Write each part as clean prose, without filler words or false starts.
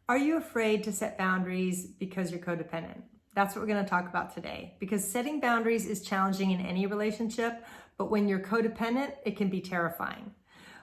Are you afraid to set boundaries because you're codependent? That's what we're going to talk about today, because setting boundaries is challenging in any relationship, but when you're codependent, it can be terrifying.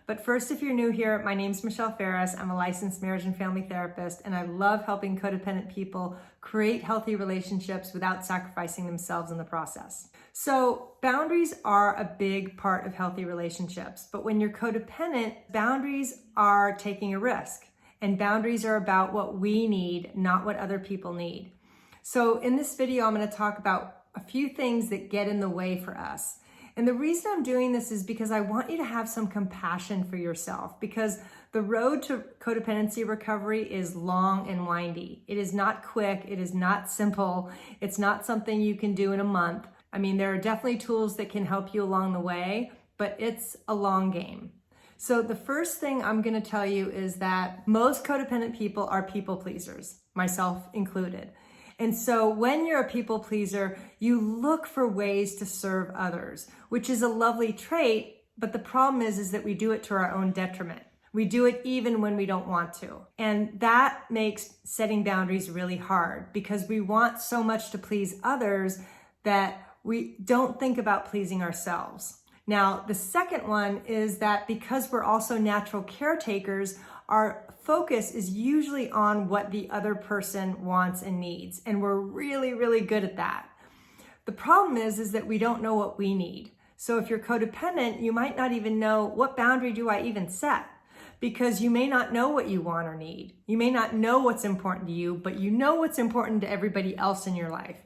But first, if you're new here, my name's Michelle Ferris. I'm a licensed marriage and family therapist, and I love helping codependent people create healthy relationships without sacrificing themselves in the process. So boundaries are a big part of healthy relationships, but when you're codependent, boundaries are taking a risk. And boundaries are about what we need, not what other people need. So in this video, I'm going to talk about a few things that get in the way for us. And the reason I'm doing this is because I want you to have some compassion for yourself, because the road to codependency recovery is long and windy. It is not quick. It is not simple. It's not something you can do in a month. I mean, there are definitely tools that can help you along the way, but it's a long game. So the first thing I'm going to tell you is that most codependent people are people pleasers, myself included. And so when you're a people pleaser, you look for ways to serve others, which is a lovely trait, but the problem is that we do it to our own detriment. We do it even when we don't want to. And that makes setting boundaries really hard because we want so much to please others that we don't think about pleasing ourselves. Now, the second one is that because we're also natural caretakers, our focus is usually on what the other person wants and needs. And we're really, really good at that. The problem is that we don't know what we need. So if you're codependent, you might not even know what boundary do I even set, because you may not know what you want or need. You may not know what's important to you, but you know what's important to everybody else in your life,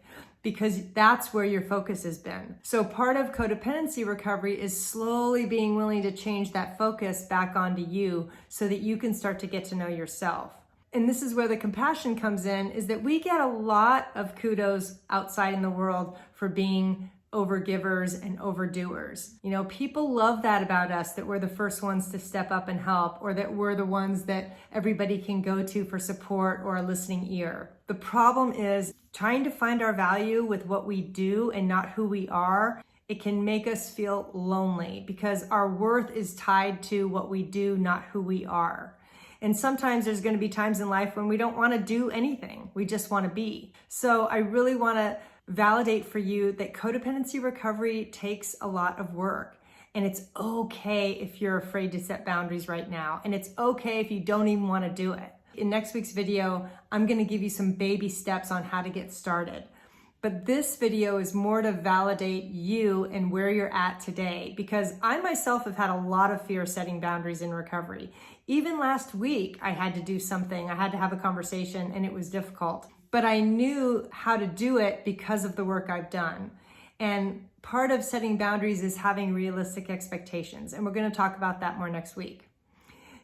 because that's where your focus has been. So part of codependency recovery is slowly being willing to change that focus back onto you so that you can start to get to know yourself. And this is where the compassion comes in, is that we get a lot of kudos outside in the world for being overgivers and overdoers. You know, people love that about us, that we're the first ones to step up and help, or that we're the ones that everybody can go to for support or a listening ear. The problem is trying to find our value with what we do and not who we are. It can make us feel lonely because our worth is tied to what we do, not who we are. And sometimes there's going to be times in life when we don't want to do anything. We just want to be. So I really want to validate for you that codependency recovery takes a lot of work. And it's okay if you're afraid to set boundaries right now. And it's okay if you don't even want to do it. In next week's video, I'm going to give you some baby steps on how to get started. But this video is more to validate you and where you're at today, because I myself have had a lot of fear setting boundaries in recovery. Even last week, I had to do something. I had to have a conversation and it was difficult. But I knew how to do it because of the work I've done. And part of setting boundaries is having realistic expectations. And we're going to talk about that more next week.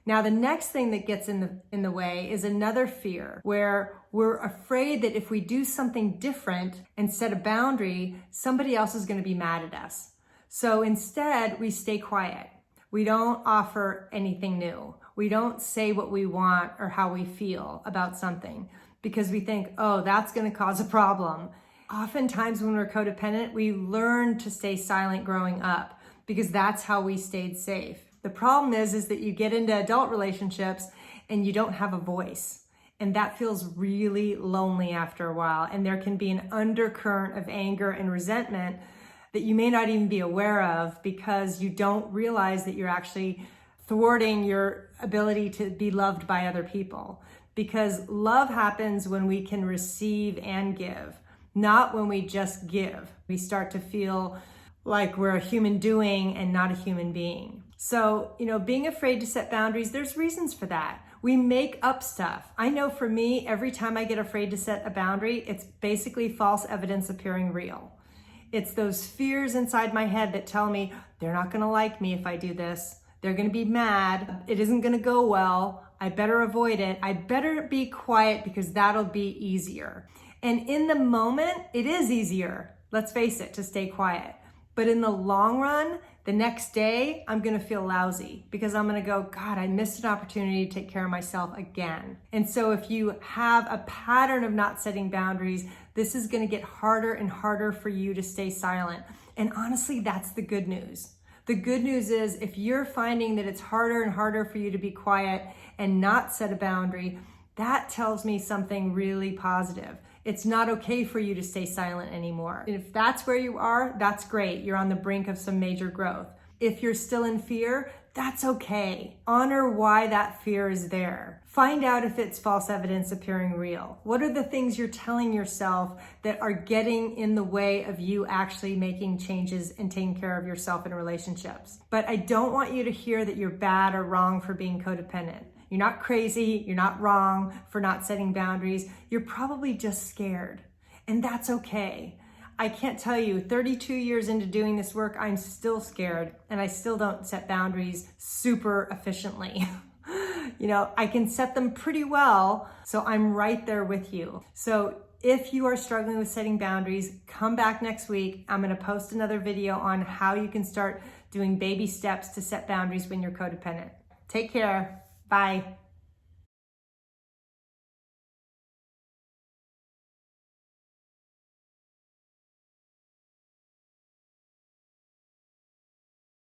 Now, the next thing that gets in the way is another fear, where we're afraid that if we do something different and set a boundary, somebody else is going to be mad at us. So instead, we stay quiet. We don't offer anything new. We don't say what we want or how we feel about something, because we think, oh, that's going to cause a problem. Oftentimes when we're codependent, we learn to stay silent growing up because that's how we stayed safe. The problem is that you get into adult relationships and you don't have a voice. And that feels really lonely after a while. And there can be an undercurrent of anger and resentment that you may not even be aware of, because you don't realize that you're actually thwarting your ability to be loved by other people. Because love happens when we can receive and give, not when we just give. We start to feel like we're a human doing and not a human being. So, being afraid to set boundaries, there's reasons for that. We make up stuff. I know for me, every time I get afraid to set a boundary, it's basically false evidence appearing real. It's those fears inside my head that tell me they're not going to like me if I do this. They're going to be mad. It isn't going to go well. I better avoid it. I better be quiet because that'll be easier. And in the moment, it is easier, let's face it, to stay quiet. But in the long run, the next day, I'm going to feel lousy because I'm going to go, God, I missed an opportunity to take care of myself again. And so if you have a pattern of not setting boundaries, this is going to get harder and harder for you to stay silent. And honestly, that's the good news. The good news is if you're finding that it's harder and harder for you to be quiet and not set a boundary, that tells me something really positive. It's not okay for you to stay silent anymore. If that's where you are, that's great. You're on the brink of some major growth. If you're still in fear, that's okay. Honor why that fear is there. Find out if it's false evidence appearing real. What are the things you're telling yourself that are getting in the way of you actually making changes and taking care of yourself in relationships? But I don't want you to hear that you're bad or wrong for being codependent. You're not crazy. You're not wrong for not setting boundaries. You're probably just scared. And that's okay. I can't tell you, 32 years into doing this work, I'm still scared and I still don't set boundaries super efficiently. I can set them pretty well, so I'm right there with you. So if you are struggling with setting boundaries, come back next week. I'm going to post another video on how you can start doing baby steps to set boundaries when you're codependent. Take care. Bye.